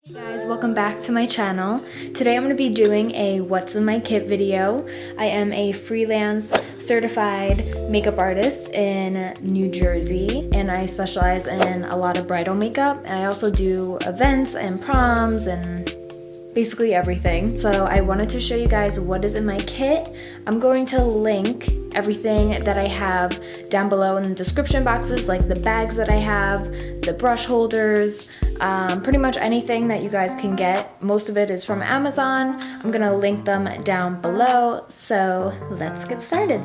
Hey guys, welcome back to my channel. Today I'm going to be doing a what's in my kit video. I am a freelance certified makeup artist in New Jersey, and I specialize in a lot of bridal makeup, and I also do events and proms and basically everything. So I wanted to show you guys what is in my kit. I'm going to link everything that I have down below in the description boxes, like the bags that I have, the brush holders, pretty much anything that you guys can get. Most of it is from Amazon. I'm gonna link them down below, so let's get started.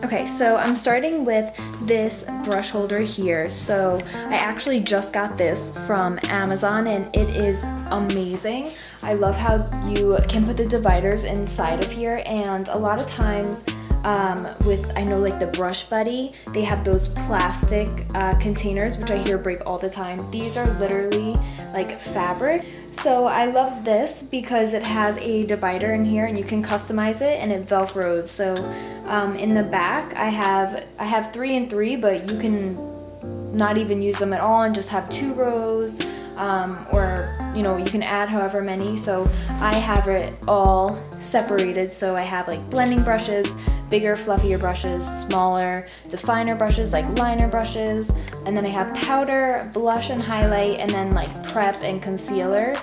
Okay, so I'm starting with this brush holder here. So I actually just got this from Amazon and it is amazing. I love how you can put the dividers inside of here, and a lot of times I know like the Brush Buddy, they have those plastic containers, which I hear break all the time. These are literally like fabric. So I love this because it has a divider in here and you can customize it, and it velcros. So in the back I have 3 and 3, but you can not even use them at all and just have 2 rows, or you know, you can add however many. So I have it all separated. So I have like blending brushes, bigger fluffier brushes, smaller definer brushes like liner brushes, and then I have powder, blush and highlight, and then like prep and concealer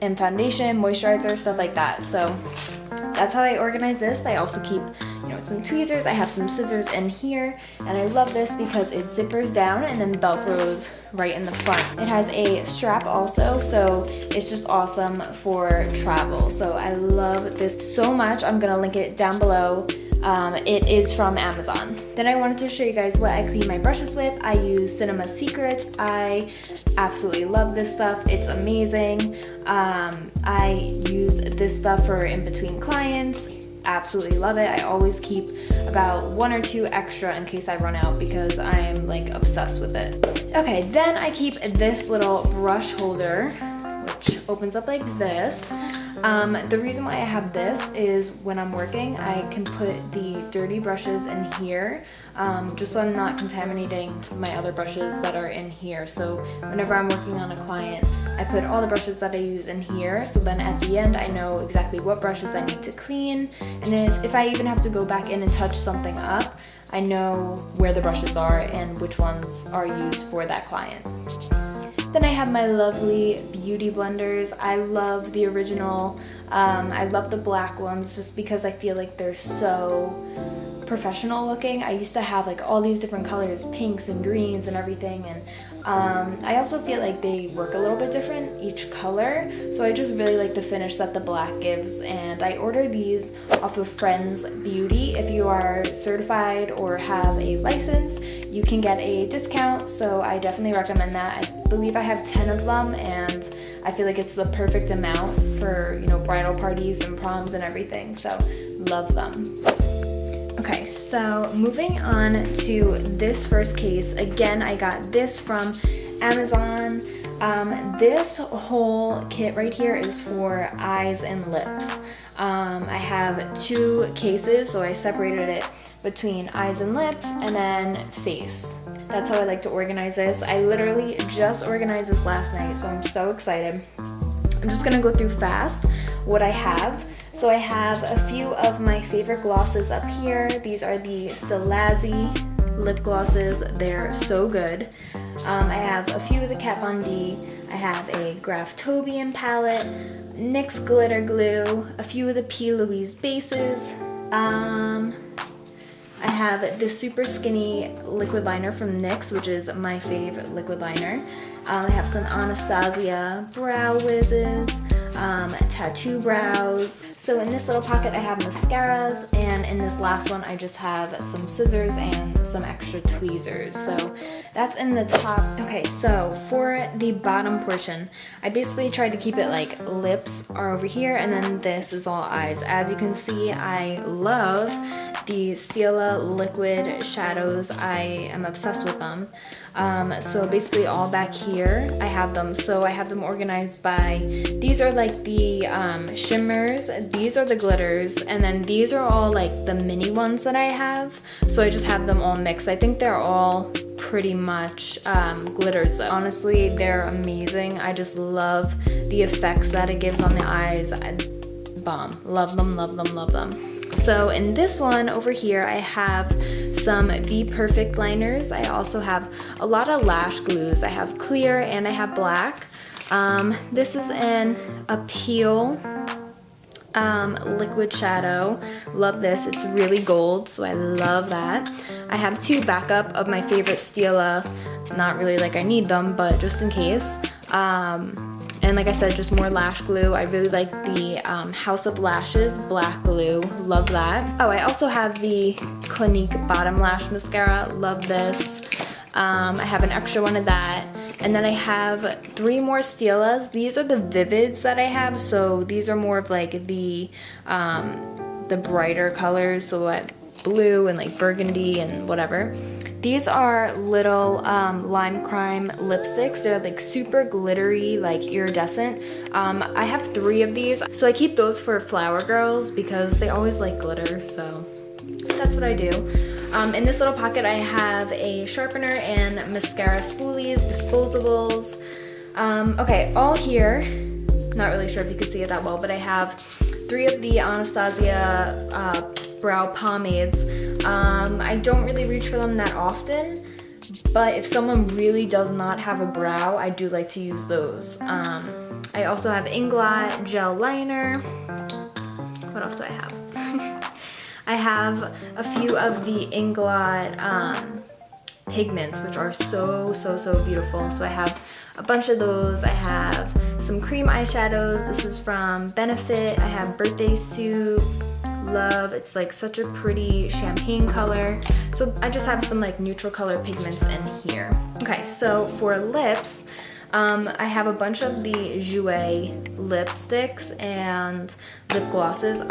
and foundation, moisturizer, stuff like that. So that's how I organize this. I also keep, you know, some tweezers. I have some scissors in here, and I love this because it zippers down and then velcros right in the front. It has a strap also, so it's just awesome for travel. So I love this so much. I'm gonna link it down below. It is from Amazon. Then I wanted to show you guys what I clean my brushes with. I use Cinema Secrets. I absolutely love this stuff. It's amazing. I use this stuff for in between clients. Absolutely love it. I always keep about 1 or 2 extra in case I run out because I'm like obsessed with it. Okay, then I keep this little brush holder, which opens up like this. The reason why I have this is when I'm working, I can put the dirty brushes in here, just so I'm not contaminating my other brushes that are in here. So whenever I'm working on a client, I put all the brushes that I use in here, so then at the end I know exactly what brushes I need to clean, and then if I even have to go back in and touch something up, I know where the brushes are and which ones are used for that client. Then I have my lovely beauty blenders. I love the original. I love the black ones just because I feel like they're so professional looking. I used to have like all these different colors, pinks and greens and everything, and I also feel like they work a little bit different each color, so I just really like the finish that the black gives. And I order these off of Friends Beauty. If you are certified or have a license, you can get a discount, so I definitely recommend that. I believe I have 10 of them, and I feel like it's the perfect amount for, you know, bridal parties and proms and everything, so love them. Okay, so moving on to this first case. Again, I got this from Amazon. This whole kit right here is for eyes and lips. I have 2 cases, so I separated it between eyes and lips and then face. That's how I like to organize this. I literally just organized this last night, so I'm so excited. I'm just gonna go through fast what I have. So I have a few of my favorite glosses up here. These are the Stilazzi lip glosses. They're so good. I have a few of the Kat Von D. I have a Graftobian palette, NYX glitter glue, a few of the P. Louise bases. I have the super skinny liquid liner from NYX, which is my favorite liquid liner. I have some Anastasia brow wizzes, tattoo brows. So in this little pocket I have mascaras, and in this last one I just have some scissors and some extra tweezers. So that's in the top. Okay, so for the bottom portion, I basically tried to keep it like lips are over here, and then this is all eyes. As you can see, I love the Stila liquid shadows. I am obsessed with them. So basically all back here I have them. So I have them organized by, these are like the shimmers, these are the glitters, and then these are all like the mini ones that I have. So I just have them all mixed. I think they're all pretty much glitters. Honestly, they're amazing. I just love the effects that it gives on the eyes. Bomb. Love them, love them, love them. So in this one over here, I have some Be Perfect liners. I also have a lot of lash glues. I have clear and I have black. This is an Appeal liquid shadow. Love this. It's really gold, so I love that. I have two backup of my favorite Stila. It's not really like I need them, but just in case. And like I said, just more lash glue. I really like the House of Lashes black glue. Love that. Oh, I also have the Clinique Bottom Lash Mascara. Love this. I have an extra one of that. And then I have 3 more Stilas. These are the Vivids that I have. So these are more of like the brighter colors. So like blue and like burgundy and whatever. These are little lime crime lipsticks. They're like super glittery, like iridescent. I have 3 of these. So I keep those for flower girls because they always like glitter. So that's what I do. In this little pocket, I have a sharpener and mascara spoolies, disposables. Okay, all here, not really sure if you can see it that well, but I have 3 of the Anastasia brow pomades. I don't really reach for them that often, but if someone really does not have a brow, I do like to use those. I also have Inglot gel liner. What else do I have? I have a few of the Inglot pigments, which are so beautiful. So I have a bunch of those. I have some cream eyeshadows. This is from Benefit. I have Birthday Suit. Love. It's like such a pretty champagne color. So I just have some like neutral color pigments in here. Okay, so for lips, I have a bunch of the Jouer lipsticks and lip glosses.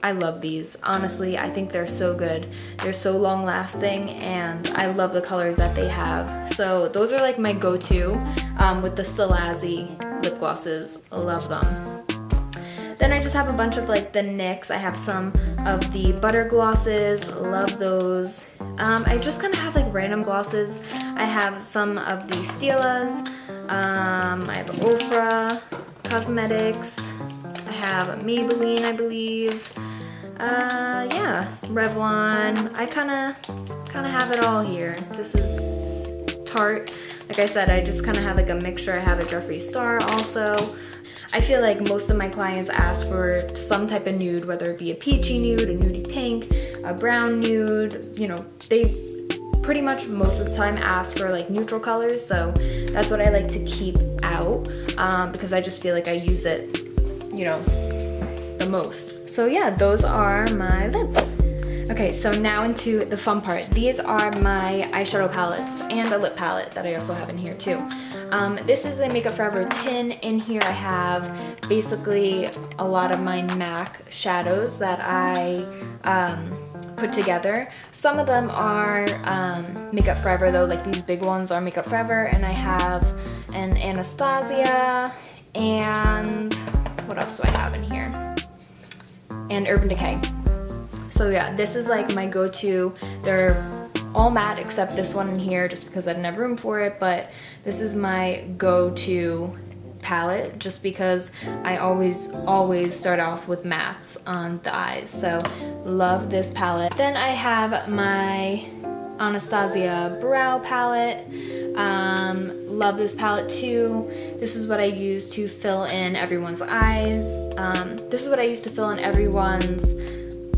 I love these. Honestly, I think they're so good. They're so long lasting and I love the colors that they have. So those are like my go-to with the Stilazzi lip glosses. Love them. Then I just have a bunch of like the NYX. I have some of the butter glosses. Love those. I just kind of have like random glosses. I have some of the Stilas. I have Ofra Cosmetics. I have Maybelline, I believe. Yeah, Revlon. I kind of have it all here. This is Tarte. Like I said, I just kind of have like a mixture. I have a Jeffree Star also. I feel like most of my clients ask for some type of nude, whether it be a peachy nude, a nudie pink, a brown nude. You know, they pretty much most of the time ask for like neutral colors. So that's what I like to keep out because I just feel like I use it, you know, the most. So yeah, those are my lips. Okay, so now into the fun part. These are my eyeshadow palettes and a lip palette that I also have in here too. This is a Makeup Forever tin. In here I have basically a lot of my MAC shadows that I put together. Some of them are Makeup Forever though, like these big ones are Makeup Forever, and I have an Anastasia, and what else do I have in here? And Urban Decay. So yeah, this is like my go-to. They're all matte except this one in here just because I didn't have room for it, but this is my go-to palette just because I always start off with mattes on the eyes. So love this palette. Then I have my Anastasia brow palette. Love this palette too. This is what I use to fill in everyone's eyes. This is what I use to fill in everyone's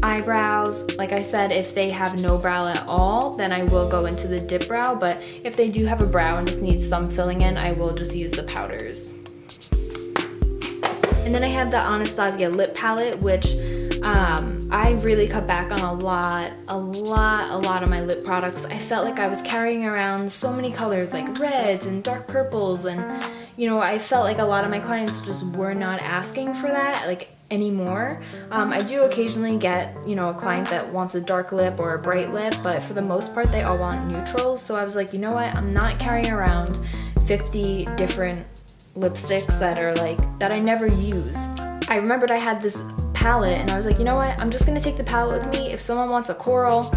eyebrows. Like I said, if they have no brow at all, then I will go into the dip brow, but if they do have a brow and just need some filling in, I will just use the powders. And then I have the Anastasia lip palette, which I really cut back on a lot of my lip products. I felt like I was carrying around so many colors like reds and dark purples, and you know, I felt like a lot of my clients just were not asking for that like anymore. I do occasionally get, you know, a client that wants a dark lip or a bright lip, but for the most part they all want neutrals. So I was like, you know what, I'm not carrying around 50 different lipsticks that are like that I never use. I remembered I had this palette and I was like, you know what, I'm just gonna take the palette with me. If someone wants a coral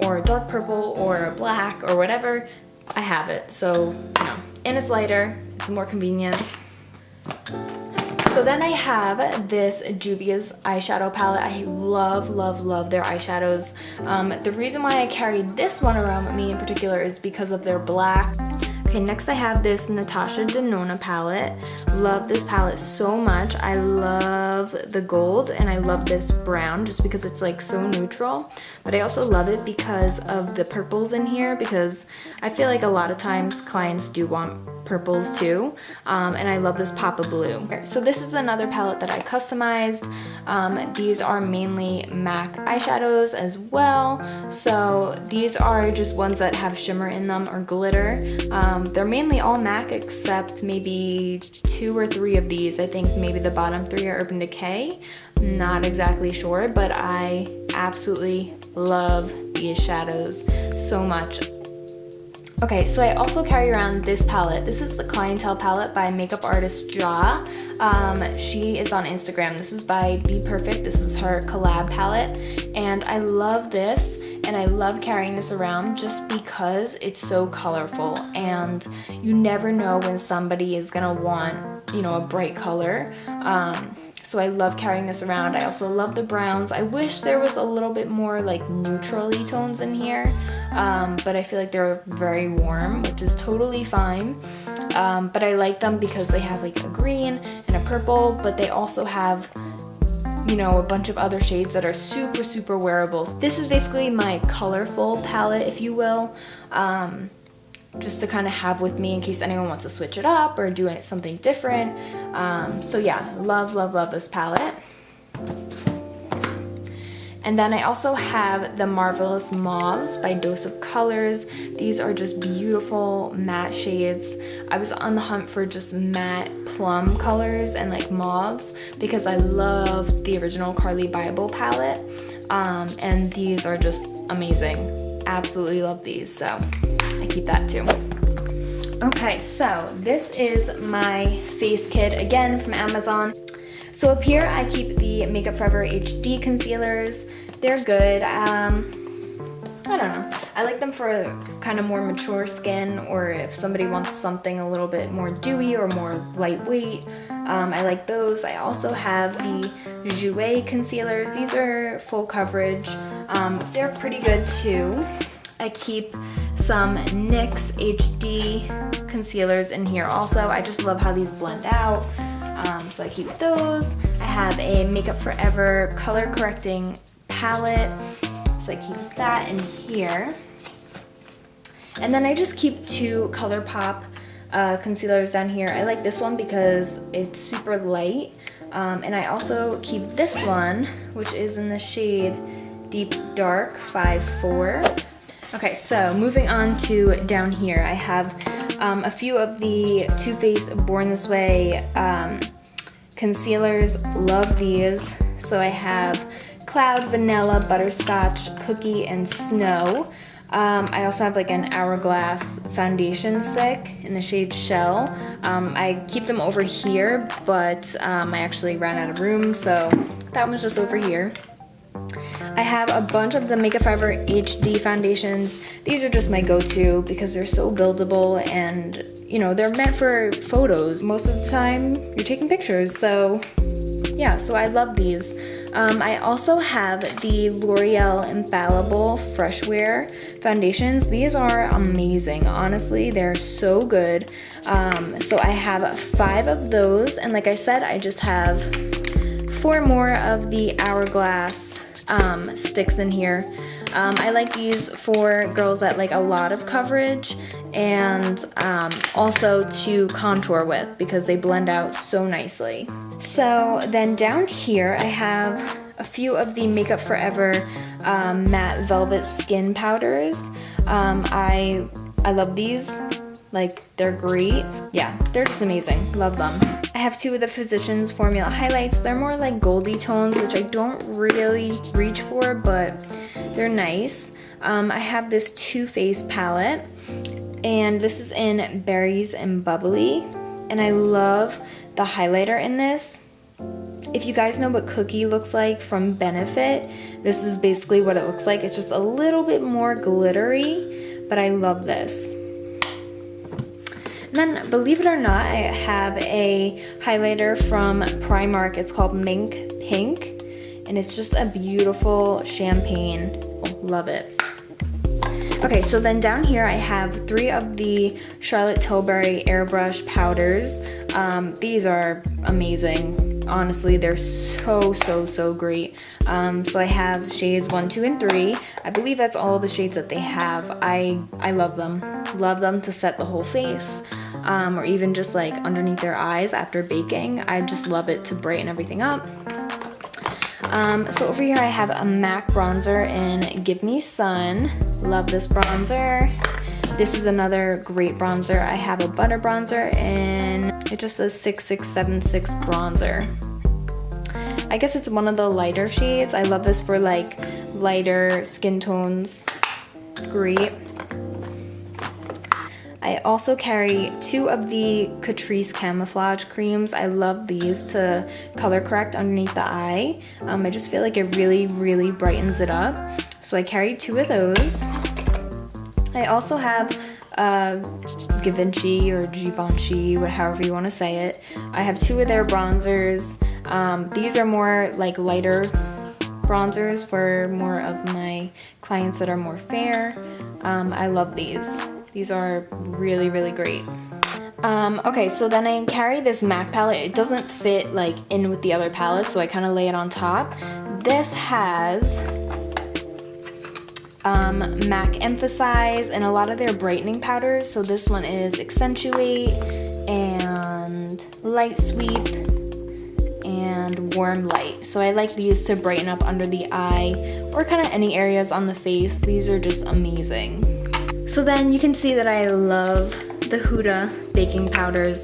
or dark purple or black or whatever, I have it. So, you know, and it's lighter, it's more convenient. So then I have this Juvia's eyeshadow palette. I love, love, love their eyeshadows. The reason why I carry this one around with me in particular is because of their black. Okay, next I have this Natasha Denona palette. Love this palette so much. I love the gold and I love this brown just because it's like so neutral. But I also love it because of the purples in here, because I feel like a lot of times clients do want purples too, and I love this pop of blue. So this is another palette that I customized. These are mainly MAC eyeshadows as well, so these are just ones that have shimmer in them or glitter. They're mainly all MAC except maybe 2 or 3 of these. I think maybe the bottom 3 are Urban Decay. Not exactly sure, but I absolutely love these shadows so much. Okay, so I also carry around this palette. This is the Clientele palette by makeup artist Ja. She is on Instagram. This is by Be Perfect. This is her collab palette. And I love this, and I love carrying this around just because it's so colorful. And you never know when somebody is gonna want, you know, a bright color. So I love carrying this around. I also love the browns. I wish there was a little bit more like neutrally tones in here, but I feel like they're very warm, which is totally fine. But I like them because they have like a green and a purple, but they also have, you know, a bunch of other shades that are super, super wearable. This is basically my colorful palette, if you will. Just to kind of have with me in case anyone wants to switch it up or do something different. So yeah, love, love, love this palette. And then I also have the Marvelous Mauves by Dose of Colors. These are just beautiful matte shades. I was on the hunt for just matte plum colors and like mauves because I loved the original Carly Bible palette. And these are just amazing. Absolutely love these, so I keep that too. Okay, so this is my face kit, again from Amazon. So up here I keep the Makeup Forever HD concealers. They're good. I don't know. I like them for kind of more mature skin, or if somebody wants something a little bit more dewy or more lightweight. I like those. I also have the Jouer concealers. These are full coverage. They're pretty good too. I keep some NYX HD concealers in here also. I just love how these blend out. So I keep those. I have a Makeup Forever color correcting palette. So I keep that in here. And then I just keep 2 ColourPop concealers down here. I like this one because it's super light. And I also keep this one, which is in the shade Deep Dark 54. Okay, so moving on to down here, I have a few of the Too Faced Born This Way concealers. Love these. So I have Cloud, Vanilla, Butterscotch, Cookie, and Snow. I also have like an Hourglass foundation stick in the shade Shell. I keep them over here, but I actually ran out of room, so that one was just over here. I have a bunch of the Makeup Forever HD foundations. These are just my go-to because they're so buildable and, you know, they're meant for photos. Most of the time, you're taking pictures, so yeah, so I love these. I also have the L'Oreal Infallible Fresh Wear foundations. These are amazing. Honestly, they're so good. So I have 5 of those, and like I said, I just have 4 more of the Hourglass sticks in here. I like these for girls that like a lot of coverage, and also to contour with because they blend out so nicely. So then down here I have a few of the Makeup Forever matte velvet skin powders. I love these. Like, they're great. Yeah, they're just amazing. Love them. I have 2 of the Physicians Formula highlights. They're more like goldy tones, which I don't really reach for, but they're nice. I have this Too Faced palette, and this is in Berries and Bubbly, and I love the highlighter in this. If you guys know what Cookie looks like from Benefit, this is basically what it looks like. It's just a little bit more glittery, but I love this. And then, believe it or not, I have a highlighter from Primark. It's called Mink Pink, and it's just a beautiful champagne. Oh, love it. Okay, so then down here I have 3 of the Charlotte Tilbury airbrush powders. These are amazing. Honestly, they're so great. So I have shades 1, 2, and 3. I believe that's all the shades that they have. I love them. Love them to set the whole face, or even just like underneath their eyes after baking. I just love it to brighten everything up. So over here I have a MAC bronzer in Give Me Sun. Love this bronzer. This is another great bronzer. I have a butter bronzer and it just says 6676 bronzer. I guess it's one of the lighter shades. I love this for like lighter skin tones. Great. I also carry 2 of the Catrice Camouflage creams. I love these to color correct underneath the eye. I just feel like it really brightens it up. So I carry 2 of those. I also have Givenchy or Givenchy, however you want to say it. I have 2 of their bronzers. These are more like lighter bronzers for more of my clients that are more fair. I love these. These are really great. Okay, so then I carry this MAC palette. It doesn't fit like in with the other palettes, so I kind of lay it on top. This has MAC Emphasize and a lot of their brightening powders. So this one is Accentuate and Light Sweep and Warm Light. So I like these to brighten up under the eye or kind of any areas on the face. These are just amazing. So then you can see that I love the Huda baking powders.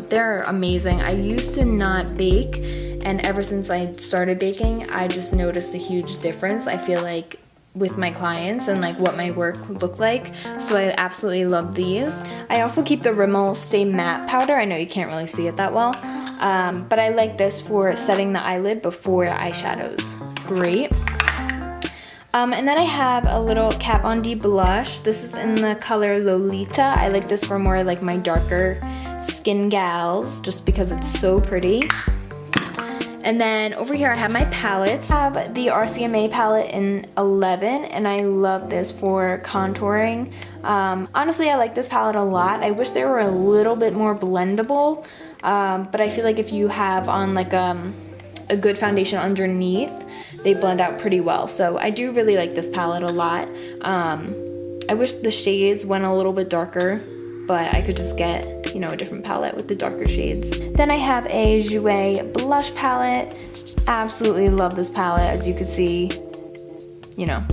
They're amazing. I used to not bake, and ever since I started baking, I just noticed a huge difference. I feel like with my clients and like what my work would look like. So I absolutely love these. I also keep the Rimmel Stay Matte powder. I know you can't really see it that well, but I like this for setting the eyelid before eyeshadows. Great. And then I have a little Kat Von D blush. This is in the color Lolita. I like this for more like my darker skin gals, just because it's so pretty. And then over here I have my palettes. I have the RCMA palette in 11, and I love this for contouring. Honestly, I like this palette a lot. I wish they were a little bit more blendable, but I feel like if you have on like a good foundation underneath, they blend out pretty well. So I do really like this palette a lot. I wish the shades went a little bit darker, but I could just get, you know, a different palette with the darker shades. Then I have a Jouer blush palette. Absolutely love this palette. As you can see, you know,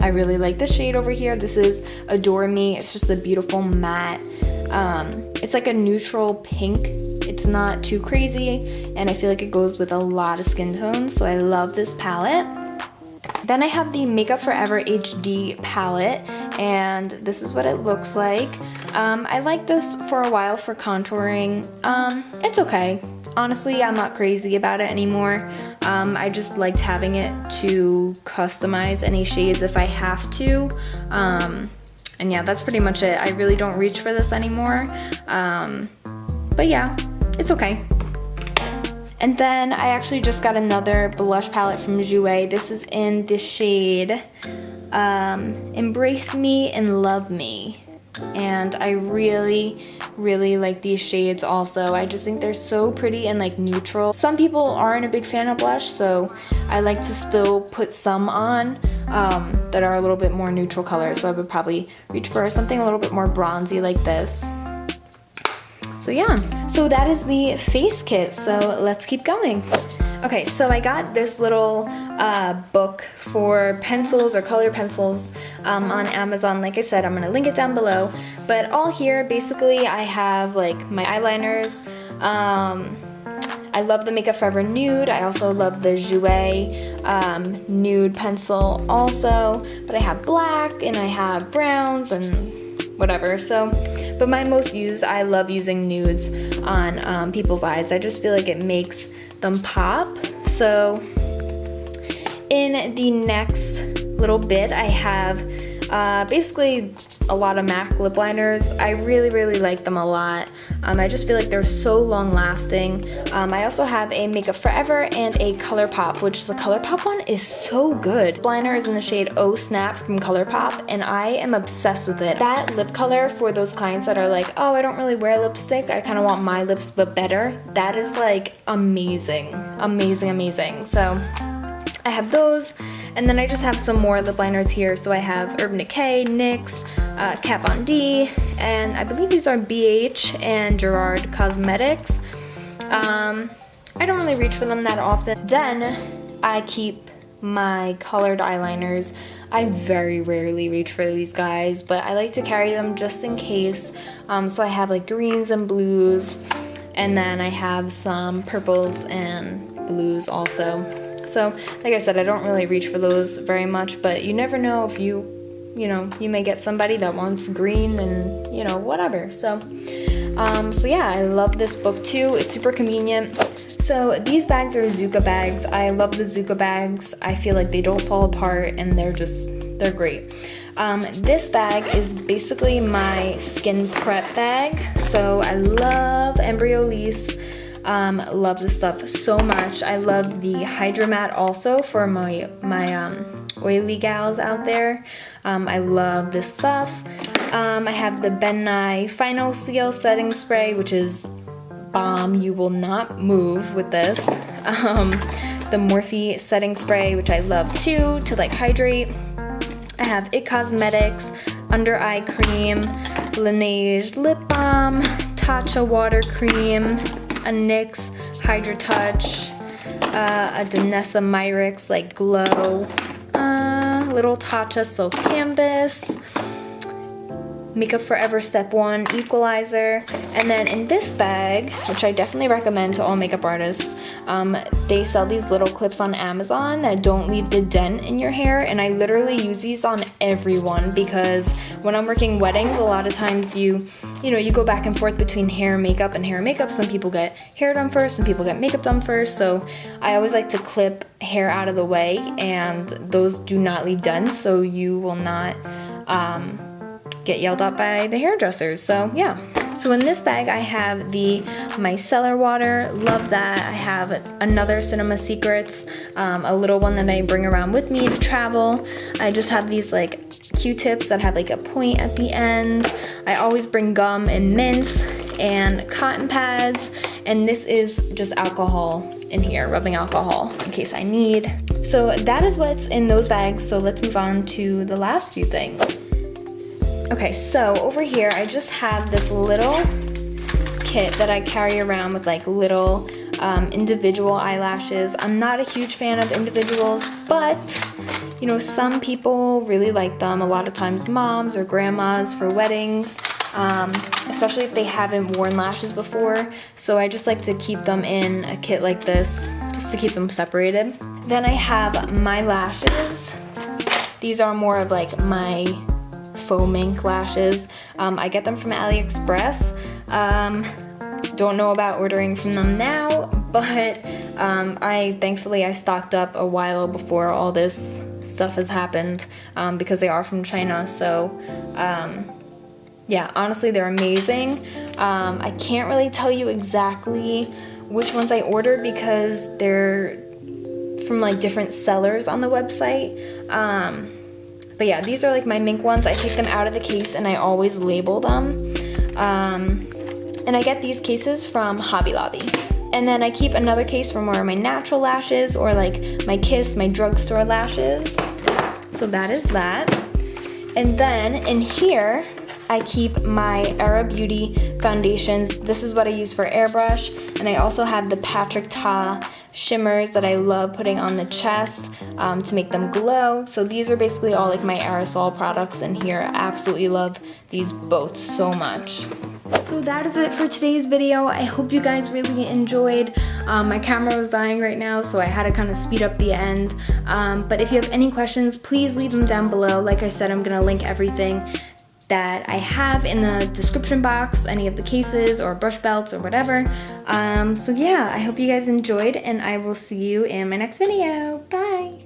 I really like this shade over here. This is Adore Me. It's just a beautiful matte. It's like a neutral pink. It's not too crazy, and I feel like it goes with a lot of skin tones, so I love this palette. Then I have the Makeup Forever HD palette, and this is what it looks like. I like this for a while for contouring. It's okay. Honestly, I'm not crazy about it anymore. I just liked having it to customize any shades if I have to. And yeah, that's pretty much it. I really don't reach for this anymore. But yeah, it's okay. And then I actually just got another blush palette from Jouer. This is in the shade Embrace Me and Love Me. And I really like these shades also. I just think they're so pretty and like neutral. Some people aren't a big fan of blush, so I like to still put some on that are a little bit more neutral colors. So I would probably reach for something a little bit more bronzy like this. So yeah, so that is the face kit, so let's keep going. Okay, so I got this little book for pencils or color pencils on Amazon. Like I said, I'm gonna link it down below. But all here, basically, I have like my eyeliners. I love the Makeup Forever Nude. I also love the Jouer Nude pencil also. But I have black and I have browns and whatever. So, but my most used, I love using nudes on people's eyes. I just feel like it makes them pop. So in the next little bit, I have basically a lot of MAC lip liners. I really like them a lot. I just feel like they're so long lasting. I also have a Makeup Forever and a ColourPop, which the ColourPop one is so good. Lip liner is in the shade Oh Snap from ColourPop, and I am obsessed with it. That lip color, for those clients that are like, oh, I don't really wear lipstick, I kind of want my lips but better, that is like amazing. Amazing. So I have those, and then I just have some more lip liners here. So I have Urban Decay, NYX, Kat Von D, and I believe these are BH and Gerard Cosmetics. I don't really reach for them that often. Then I keep my colored eyeliners. I very rarely reach for these guys, but I like to carry them just in case. So I have like greens and blues, and then I have some purples and blues also. So like I said, I don't really reach for those very much, but you never know if you may get somebody that wants green and, you know, whatever. So yeah, I love this book too. It's super convenient. So these bags are Zuka bags. I love the Zuka bags. I feel like they don't fall apart, and they're great. This bag is basically my skin prep bag. So I love Embryolisse. Love this stuff so much. I love the Hydromat also for my oily gals out there. I love this stuff. I have the Ben Nye Final Seal Setting Spray, which is bomb. You will not move with this. The Morphe Setting Spray, which I love too, to like hydrate. I have IT Cosmetics Under Eye Cream, Laneige Lip Balm, Tatcha Water Cream, a NYX Hydra Touch, a Danessa Myrix like Glow, little Tatcha Silk Canvas, Makeup Forever Step 1 Equalizer, and then in this bag, which I definitely recommend to all makeup artists, they sell these little clips on Amazon that don't leave the dent in your hair, and I literally use these on everyone because when I'm working weddings, a lot of times you go back and forth between hair and makeup and hair and makeup. Some people get hair done first, some people get makeup done first, so I always like to clip hair out of the way, and those do not leave dents, so you will not get yelled at by the hairdressers. So yeah. So in this bag I have the micellar water, love that. I have another Cinema Secrets, a little one that I bring around with me to travel. I just have these like Q-tips that have like a point at the end. I always bring gum and mints and cotton pads, and this is just alcohol in here, rubbing alcohol in case I need. So that is what's in those bags. So let's move on to the last few things. Okay, so over here I just have this little kit that I carry around with like little individual eyelashes. I'm not a huge fan of individuals, but you know, some people really like them. A lot of times moms or grandmas for weddings, especially if they haven't worn lashes before. So I just like to keep them in a kit like this, just to keep them separated. Then I have my lashes. These are more of like my faux mink lashes. I get them from AliExpress. Don't know about ordering from them now, but thankfully I stocked up a while before all this stuff has happened, because they are from China. So yeah, honestly they're amazing. I can't really tell you exactly which ones I ordered because they're from like different sellers on the website. But yeah, these are like my mink ones. I take them out of the case and I always label them. And I get these cases from Hobby Lobby. And then I keep another case for more of my natural lashes, or like my Kiss, my drugstore lashes. So that is that. And then in here, I keep my Era Beauty foundations. This is what I use for airbrush. And I also have the Patrick Ta shimmers that I love putting on the chest to make them glow. So these are basically all like my aerosol products in here. I absolutely love these both so much. So that is it for today's video. I hope you guys really enjoyed. My camera was dying right now, so I had to kind of speed up the end. But if you have any questions, please leave them down below. Like I said, I'm gonna link everything that I have in the description box, any of the cases or brush belts or whatever. So yeah, I hope you guys enjoyed, and I will see you in my next video. Bye!